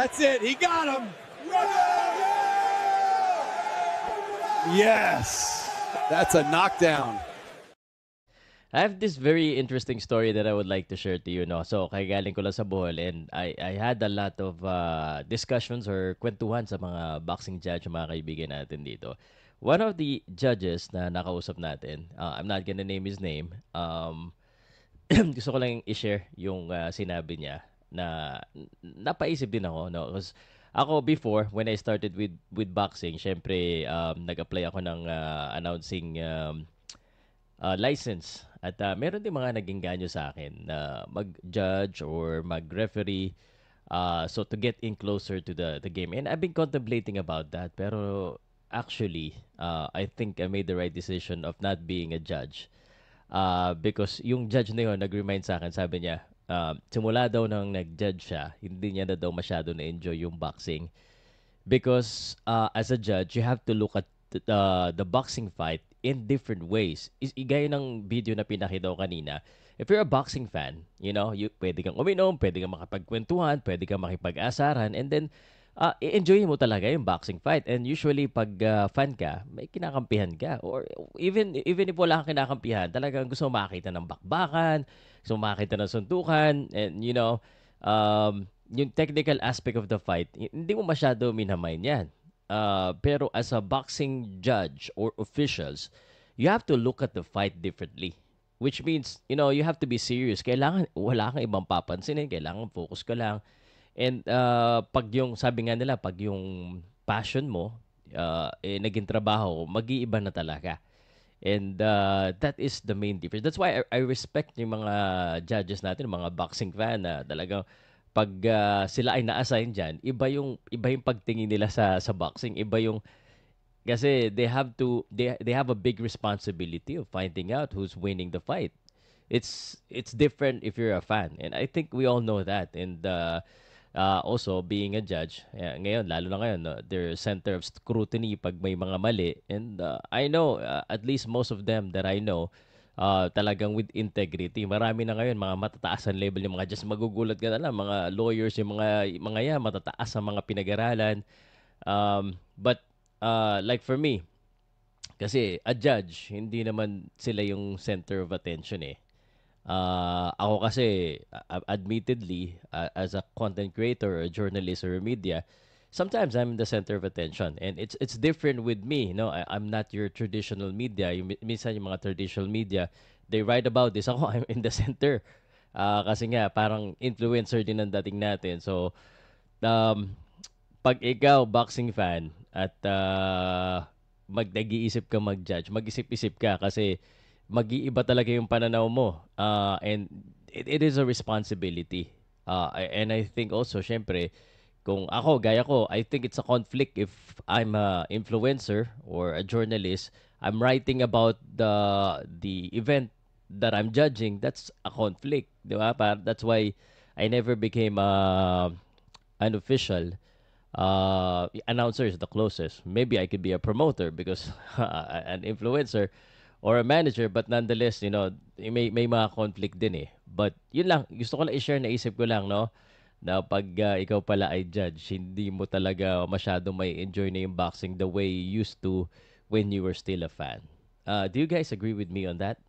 That's it. He got him. Yes. That's a knockdown. I have this very interesting story that I would like to share to you, no? So, kay galing ko lang sa Bohol and I had a lot of discussions or kwentuhan sa mga boxing judge, mga kaibigan natin dito. One of the judges na nakausap natin, I'm not gonna name his name, gusto ko lang i-share yung sinabi niya na napaisip din ako, no? Because ako before, when I started with boxing, syempre, nag-apply ako ng announcing license. At meron din mga naging ganyo sa akin na mag-judge or mag-referee so to get in closer to the game. And I've been contemplating about that. Pero actually, I think I made the right decision of not being a judge. Because yung judge na yun, nag-remind sa akin, sabi niya, simula daw nang nag-judge siya, hindi niya na daw masyado na-enjoy yung boxing. Because as a judge, you have to look at the boxing fight in different ways. Igaya ng video na pinakita ko kanina, if you're a boxing fan, pwede kang uminom, pwede kang makapagkwentuhan, pwede kang makipag-asaran, and then i-enjoy mo talaga yung boxing fight. And usually, pag fan ka, may kinakampihan ka. Or even if wala kang kinakampihan, talagang gusto mo makita ng bakbakan, gusto mo makita ng suntukan, and yung technical aspect of the fight, hindi mo masyado minamain yan. Pero as a boxing judge or officials, you have to look at the fight differently. Which means, you have to be serious. Kailangan, wala kang ibang papansinin. Kailangan focus ka lang. And pag yung, sabi nga nila, pag yung passion mo, naging trabaho, mag-iiba na talaga. And that is the main difference. That's why I respect yung mga judges natin, mga boxing fan na talagang pag sila ay na-assign diyan, iba yung pagtingin nila sa boxing, iba yung kasi they have a big responsibility of finding out who's winning the fight. It's different if you're a fan. And I think we all know that. And also being a judge, ngayon lalo na ngayon, no, they're center of scrutiny pag may mga mali. And I know at least most of them that I know talagang with integrity. Marami na ngayon mga matataas ang level yung mga just magugulat ka na lang mga lawyers yung mga yan matataas ang mga pinag-aralan. But like for me, kasi a judge, hindi naman sila yung center of attention eh. Ako kasi, admittedly, as a content creator or a journalist or a media, sometimes I'm the center of attention. And it's different with me. No? I'm not your traditional media. Minsan yung mga traditional media, they write about this. Ako, I'm in the center. Kasi nga, parang influencer din ang dating natin. So, um, pag ikaw, boxing fan, at nag-iisip ka mag-judge, mag-isip-isip ka kasi mag-iiba talaga yung pananaw mo. And it is a responsibility. And I think also, syempre, kung ako, gaya ko, I think it's a conflict if I'm a influencer or a journalist, I'm writing about the event that I'm judging, that's a conflict. Di ba? That's why I never became an official. Announcer is the closest. Maybe I could be a promoter because an influencer or a manager, but nonetheless, may mga conflict din eh. But yun lang, gusto ko lang i-share, naisip ko lang, no? Na pag ikaw pala ay judge, hindi mo talaga masyado may enjoy na yung boxing the way you used to when you were still a fan. Do you guys agree with me on that?